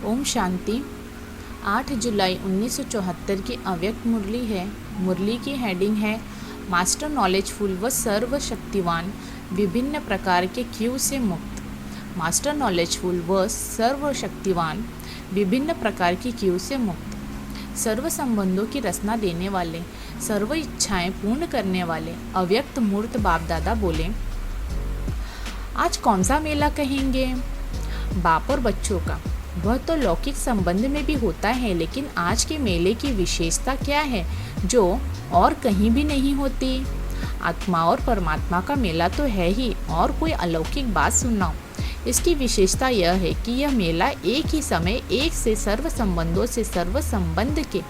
ओम शांति। 8 जुलाई 1974 की अव्यक्त मुरली है। मुरली की हेडिंग है मास्टर नॉलेजफुल व सर्वशक्तिवान, विभिन्न प्रकार के क्यू से मुक्त। मास्टर नॉलेजफुल व सर्वशक्तिवान, विभिन्न प्रकार की क्यू से मुक्त। सर्व संबंधों की रचना देने वाले, सर्व इच्छाएं पूर्ण करने वाले अव्यक्त मूर्त बाप दादा बोले, आज कौन सा मेला कहेंगे? बाप और बच्चों का। वह तो लौकिक संबंध में भी होता है, लेकिन आज के मेले की विशेषता क्या है जो और कहीं भी नहीं होती? आत्मा और परमात्मा का मेला तो है ही, और कोई अलौकिक बात सुनाओ। इसकी विशेषता यह है कि यह मेला एक ही समय एक से सर्व संबंधों से सर्व संबंध के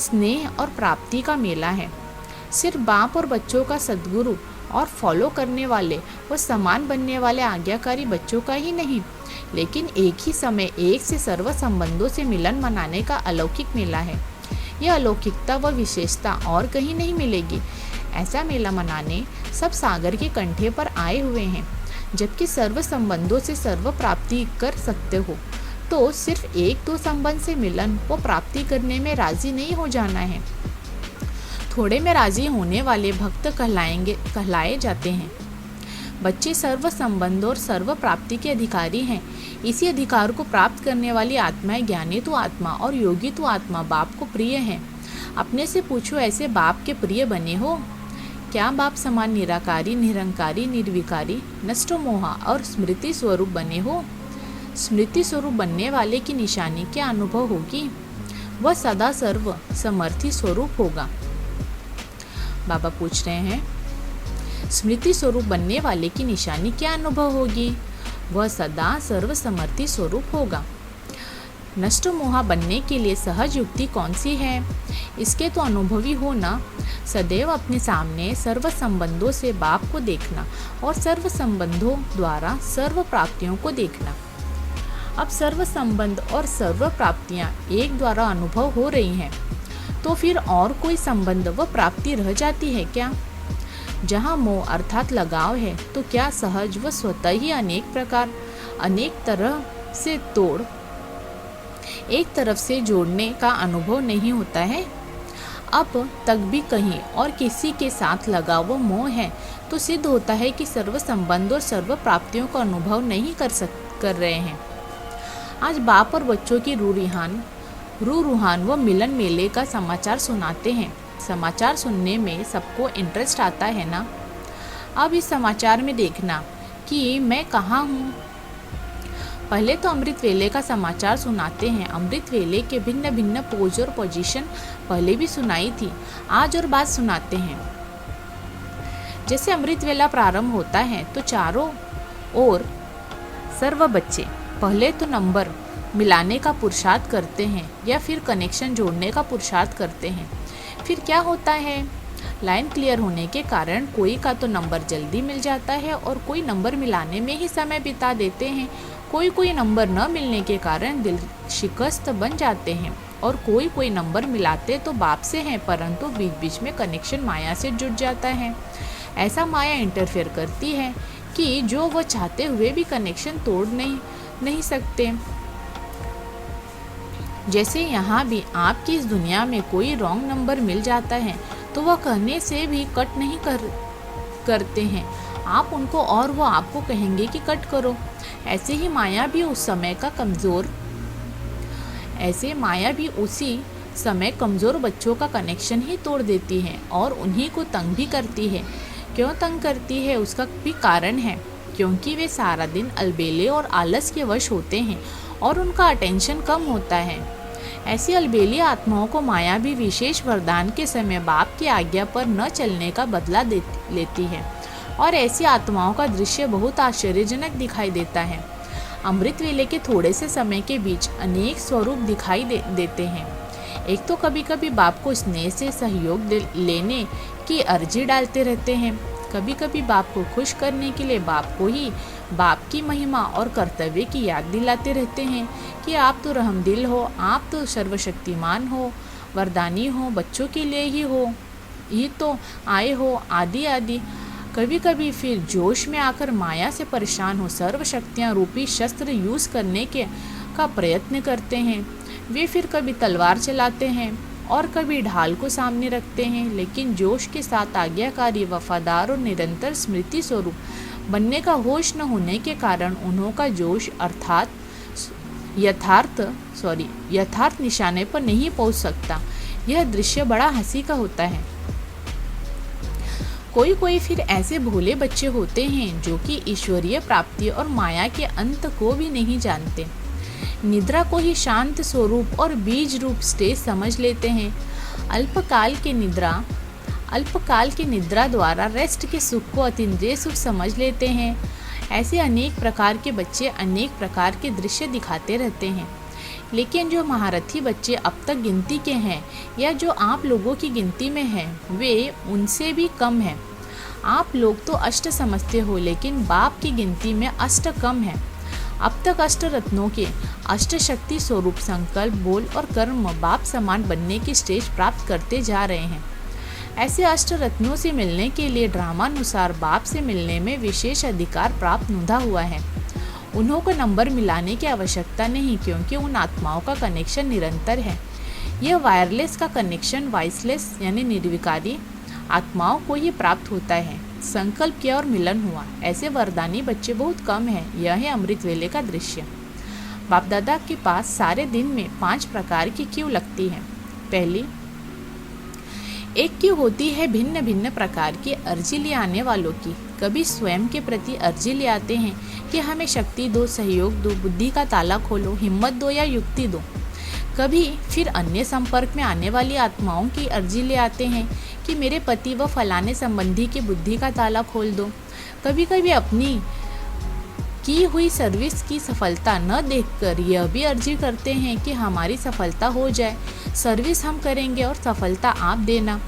स्नेह और प्राप्ति का मेला है। सिर्फ बाप और बच्चों का सद्गुरु और फॉलो करने वाले व समान बनने वाले आज्ञाकारी बच्चों का ही नहीं, लेकिन एक ही समय एक से सर्व संबंधों से मिलन मनाने का अलौकिक मेला है। यह अलौकिकता व विशेषता और कहीं नहीं मिलेगी। ऐसा मेला मनाने सब सागर के कंठे पर आए हुए हैं। जबकि सर्व संबंधों से सर्व प्राप्ति कर सकते हो तो सिर्फ एक दो संबंध से मिलन व प्राप्ति करने में राजी नहीं हो जाना है। थोड़े में राजी होने वाले भक्त कहलाए जाते हैं। बच्चे सर्व संबंध और सर्व प्राप्ति के अधिकारी हैं। इसी अधिकार को प्राप्त करने वाली आत्माएं ज्ञानी तो आत्मा और योगी तो आत्मा बाप को प्रिय हैं। अपने से पूछो, ऐसे बाप के प्रिय बने हो क्या? बाप समान निराकारी, निरंकारी, निर्विकारी, नष्टो मोहा और स्मृति स्वरूप बने हो? स्मृति स्वरूप बनने वाले की निशानी क्या अनुभव होगी? वह सदा सर्व समर्थी स्वरूप होगा। बाबा पूछ रहे हैं, स्मृति स्वरूप बनने वाले की निशानी क्या अनुभव होगी? वह सदा सर्वसमर्थी स्वरूप होगा। नष्ट मोहा बनने के लिए सहज युक्ति कौन सी है? इसके तो अनुभवी हो ना। सदैव अपने सामने सर्व संबंधों से बाप को देखना और सर्व संबंधों द्वारा सर्व प्राप्तियों को देखना। अब सर्व संबंध और सर्व प्राप्तियां एक द्वारा अनुभव हो रही हैं, तो फिर और कोई संबंध व प्राप्ति रह जाती है क्या? जहाँ मोह अर्थात लगाव है, तो क्या सहज व स्वतः ही अनेक तरह से तोड़ एक तरफ से जोड़ने का अनुभव नहीं होता है? अब तक भी कहीं और किसी के साथ लगाव व मोह है, तो सिद्ध होता है कि सर्व संबंध और सर्व प्राप्तियों का अनुभव नहीं कर रहे हैं। आज बाप और बच्चों की रूहान व मिलन मेले का समाचार सुनाते हैं। समाचार सुनने में सबको इंटरेस्ट आता है ना। अब इस समाचार में देखना कि मैं कहाँ हूँ। पहले तो अमृत वेले का समाचार सुनाते हैं। अमृत वेले के भिन्न भिन्न पोज और पोजीशन पहले भी सुनाई थी, आज और बात सुनाते हैं। जैसे अमृत वेला प्रारंभ होता है तो चारों ओर सर्व बच्चे पहले तो नंबर मिलाने का पुरुषार्थ करते हैं या फिर कनेक्शन जोड़ने का पुरुषार्थ करते हैं। फिर क्या होता है? लाइन क्लियर होने के कारण कोई का तो नंबर जल्दी मिल जाता है और कोई नंबर मिलाने में ही समय बिता देते हैं। कोई नंबर न मिलने के कारण दिल शिकस्त बन जाते हैं, और कोई नंबर मिलाते तो बाप से हैं, परंतु बीच बीच में कनेक्शन माया से जुड़ जाता है। ऐसा माया इंटरफेयर करती है कि जो वह चाहते हुए भी कनेक्शन तोड़ नहीं सकते। जैसे यहाँ भी आपकी इस दुनिया में कोई रॉन्ग नंबर मिल जाता है तो वह कहने से भी कट नहीं करते हैं आप उनको, और वो आपको कहेंगे कि कट करो। ऐसे ही माया भी उसी समय कमज़ोर बच्चों का कनेक्शन ही तोड़ देती है और उन्हीं को तंग भी करती है। क्यों तंग करती है उसका भी कारण है, क्योंकि वे सारा दिन अलबेले और आलस के वश होते हैं और उनका अटेंशन कम होता है। ऐसी अलबेली आत्माओं को माया भी विशेष वरदान के समय बाप की आज्ञा पर न चलने का बदला लेती है, और ऐसी आत्माओं का दृश्य बहुत आश्चर्यजनक दिखाई देता है। अमृत वेले के थोड़े से समय के बीच अनेक स्वरूप दिखाई देते हैं। एक तो कभी कभी बाप को स्नेह से सहयोग लेने की अर्जी डालते रहते हैं। कभी कभी बाप को खुश करने के लिए बाप को ही बाप की महिमा और कर्तव्य की याद दिलाते रहते हैं कि आप तो रहमदिल हो, आप तो सर्वशक्तिमान हो, वरदानी हो, बच्चों के लिए ही तो आए हो, आदि आदि। कभी कभी फिर जोश में आकर माया से परेशान हो सर्व शक्तियाँ रूपी शस्त्र यूज़ करने के का प्रयत्न करते हैं। वे फिर कभी तलवार चलाते हैं और कभी ढाल को सामने रखते हैं, लेकिन जोश के साथ आज्ञाकारी, वफादार और निरंतर स्मृति स्वरूप बनने का होश न होने के कारण उन्होंने जोश अर्थात यथार्थ निशाने पर नहीं पहुंच सकता। यह दृश्य बड़ा हंसी का होता है। कोई कोई फिर ऐसे भोले बच्चे होते हैं जो कि ईश्वरीय प्राप्ति और माया के अंत को भी नहीं जानते। निद्रा को ही शांत स्वरूप और बीज रूप स्टेज समझ लेते हैं। अल्पकाल की निद्रा द्वारा रेस्ट के सुख को अतीन्द्रिय सुख समझ लेते हैं। ऐसे अनेक प्रकार के बच्चे अनेक प्रकार के दृश्य दिखाते रहते हैं, लेकिन जो महारथी बच्चे अब तक गिनती के हैं या जो आप लोगों की गिनती में हैं, वे उनसे भी कम हैं। आप लोग तो अष्ट समझते हो, लेकिन बाप की गिनती में अष्ट कम है। अब तक अष्ट रत्नों के अष्ट शक्ति स्वरूप संकल्प, बोल और कर्म बाप समान बनने की स्टेज प्राप्त करते जा रहे हैं। ऐसे अष्ट रत्नों से मिलने के लिए ड्रामानुसार बाप से मिलने में विशेष अधिकार प्राप्त नुदा हुआ है। उन्हों को नंबर मिलाने की आवश्यकता नहीं, क्योंकि उन आत्माओं का कनेक्शन निरंतर है। यह वायरलेस का कनेक्शन वॉइसलेस यानी निर्विकारी आत्माओं को ही प्राप्त होता है। संकल्प किया और मिलन हुआ। ऐसे वरदानी बच्चे बहुत कम हैं। यह है अमृत वेले का दृश्य। बाप दादा के पास सारे दिन में 5 प्रकार की क्यू लगती है। पहली एक क्यू होती है भिन्न भिन्न प्रकार की अर्जी ले आने वालों की। कभी स्वयं के प्रति अर्जी ले आते हैं कि हमें शक्ति दो, सहयोग दो, बुद्धि का ताला खोलो, हिम्मत दो या युक्ति दो। कभी फिर अन्य संपर्क में आने वाली आत्माओं की अर्जी ले आते हैं कि मेरे पति व फलाने संबंधी की बुद्धि का ताला खोल दो। कभी कभी अपनी की हुई सर्विस की सफलता न देखकर यह भी अर्जी करते हैं कि हमारी सफलता हो जाए, सर्विस हम करेंगे और सफलता आप देना।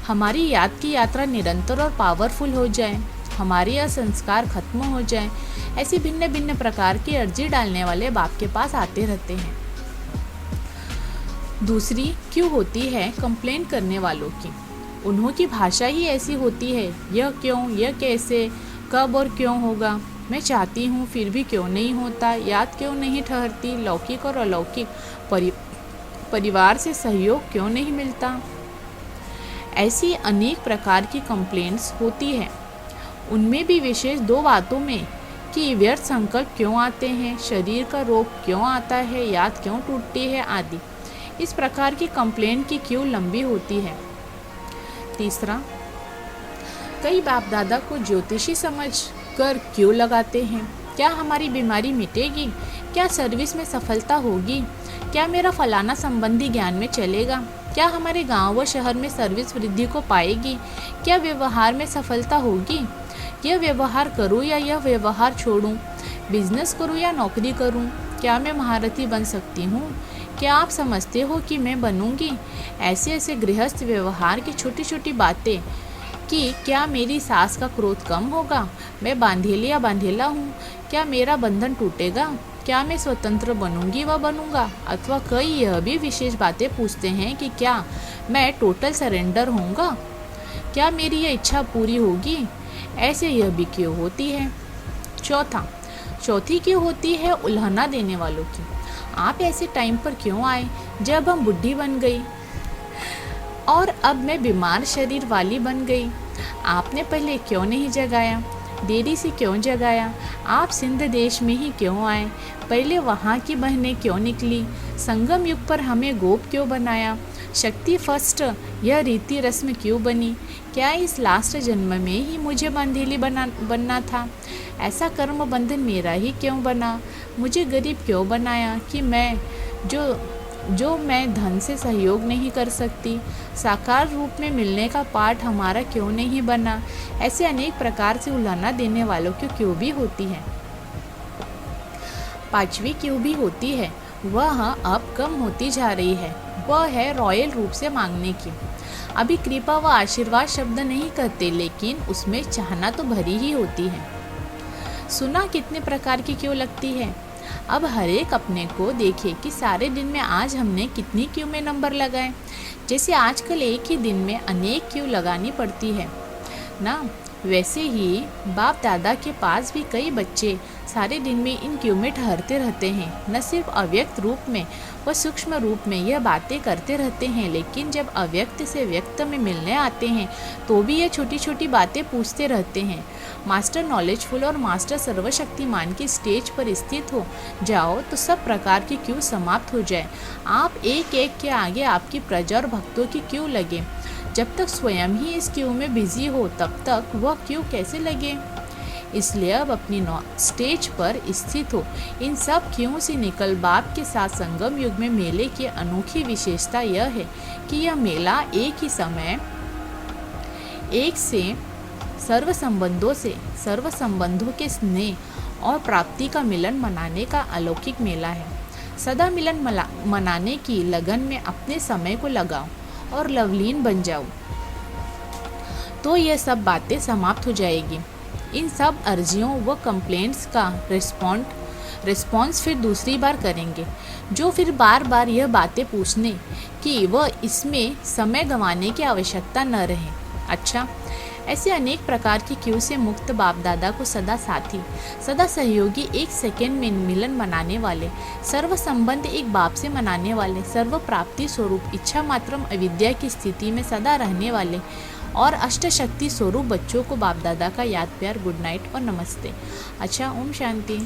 हमारी याद की यात्रा निरंतर और पावरफुल हो जाए, हमारे यह संस्कार खत्म हो जाए। ऐसी भिन्न भिन्न प्रकार की अर्जी डालने वाले बाप के पास आते रहते हैं। दूसरी क्यों होती है कंप्लेंट करने वालों की। उन्हों की भाषा ही ऐसी होती है, यह क्यों, यह कैसे, कब और क्यों होगा, मैं चाहती हूँ फिर भी क्यों नहीं होता, याद क्यों नहीं ठहरती, लौकिक और अलौकिक परिवार से सहयोग क्यों नहीं मिलता। ऐसी अनेक प्रकार की कंप्लेंट्स होती है। उनमें भी विशेष 2 बातों में कि व्यर्थ संकल्प क्यों आते हैं, शरीर का रोग क्यों आता है, याद क्यों टूटती है आदि। इस प्रकार की कंप्लेंट की क्यों लंबी होती है। तीसरा, कई बाप दादा को ज्योतिषी समझ कर क्यों लगाते हैं। क्या हमारी बीमारी मिटेगी, क्या सर्विस में सफलता होगी, क्या मेरा फलाना संबंधी ज्ञान में चलेगा, क्या हमारे गांव व शहर में सर्विस वृद्धि को पाएगी, क्या व्यवहार में सफलता होगी, यह व्यवहार करूं या यह व्यवहार छोड़ूं, बिजनेस करूं या नौकरी करूं, क्या मैं महारथी बन सकती हूं, क्या आप समझते हो कि मैं बनूंगी। ऐसे ऐसे गृहस्थ व्यवहार की छोटी छोटी बातें कि क्या मेरी सास का क्रोध कम होगा, मैं बांधेली या बांधेला हूँ, क्या मेरा बंधन टूटेगा, क्या मैं स्वतंत्र बनूंगी व बनूंगा। अथवा कई यह भी विशेष बातें पूछते हैं कि क्या मैं टोटल सरेंडर होऊंगा, क्या मेरी यह इच्छा पूरी होगी। ऐसे यह भी क्यों होती है। चौथी क्यों होती है उल्हना देने वालों की। आप ऐसे टाइम पर क्यों आए जब हम बुढ़ी बन गई और अब मैं बीमार शरीर वाली बन गई। आपने पहले क्यों नहीं जगाया, देरी से क्यों जगाया। आप सिंध देश में ही क्यों आए, पहले वहाँ की बहनें क्यों निकली। संगम युग पर हमें गोप क्यों बनाया, शक्ति फर्स्ट यह रीति रस्म क्यों बनी। क्या इस लास्ट जन्म में ही मुझे बंधेली बनना था। ऐसा कर्म बंधन मेरा ही क्यों बना। मुझे गरीब क्यों बनाया कि मैं जो मैं धन से सहयोग नहीं कर सकती। साकार रूप में मिलने का पाठ हमारा क्यों नहीं बना। ऐसे अनेक प्रकार से उल्हाना देने वालों की क्यों भी होती है। 5वीं क्यों भी होती है, वह अब कम होती जा रही है। वह है रॉयल रूप से मांगने की। अभी कृपा व आशीर्वाद शब्द नहीं कहते, लेकिन उसमें चाहना तो भरी ही होती है। सुना कितने प्रकार की क्यों लगती है। अब हर एक अपने को देखे कि सारे दिन में आज हमने कितनी क्यू में नंबर लगाए। जैसे आजकल एक ही दिन में अनेक क्यू लगानी पड़ती है ना, वैसे ही बाप दादा के पास भी कई बच्चे सारे दिन में इन क्यू में ठहरते रहते हैं। न सिर्फ अव्यक्त रूप में व सूक्ष्म रूप में यह बातें करते रहते हैं, लेकिन जब अव्यक्त से व्यक्त में मिलने आते हैं तो भी ये छोटी छोटी बातें पूछते रहते हैं। मास्टर नॉलेजफुल और मास्टर सर्वशक्तिमान की स्टेज पर स्थित हो जाओ तो सब प्रकार की क्यू समाप्त हो जाए। आप एक एक के आगे आपकी प्रजा और भक्तों की क्यू लगे। जब तक स्वयं ही इस क्यू में बिजी हो तब तक वह क्यू कैसे लगे। इसलिए अब अपनी स्टेज पर स्थित हो। इन सब क्यों से निकल बाप के साथ संगम युग में मेले की अनोखी विशेषता यह है कि यह मेला एक ही समय एक से सर्व संबंधों के स्नेह और प्राप्ति का मिलन मनाने का अलौकिक मेला है। सदा मिलन मनाने की लगन में अपने समय को लगाओ और लवलीन बन जाओ तो यह सब बातें समाप्त हो जाएगी। इन सब अर्जियों व कंप्लेंट्स का रिस्पॉन्स फिर दूसरी बार करेंगे, जो फिर बार बार यह बातें पूछने कि वह इसमें समय गंवाने की आवश्यकता न रहे। अच्छा, ऐसे अनेक प्रकार की क्यू से मुक्त बाप दादा को सदा साथी, सदा सहयोगी, एक सेकेंड में मिलन मनाने वाले, सर्व संबंध एक बाप से मनाने वाले, सर्व प्राप्ति स्वरूप इच्छा मात्रम अविद्या की स्थिति में सदा रहने वाले और अष्टशक्ति स्वरूप बच्चों को बाप दादा का याद प्यार, गुड नाइट और नमस्ते। अच्छा, ओम शांति।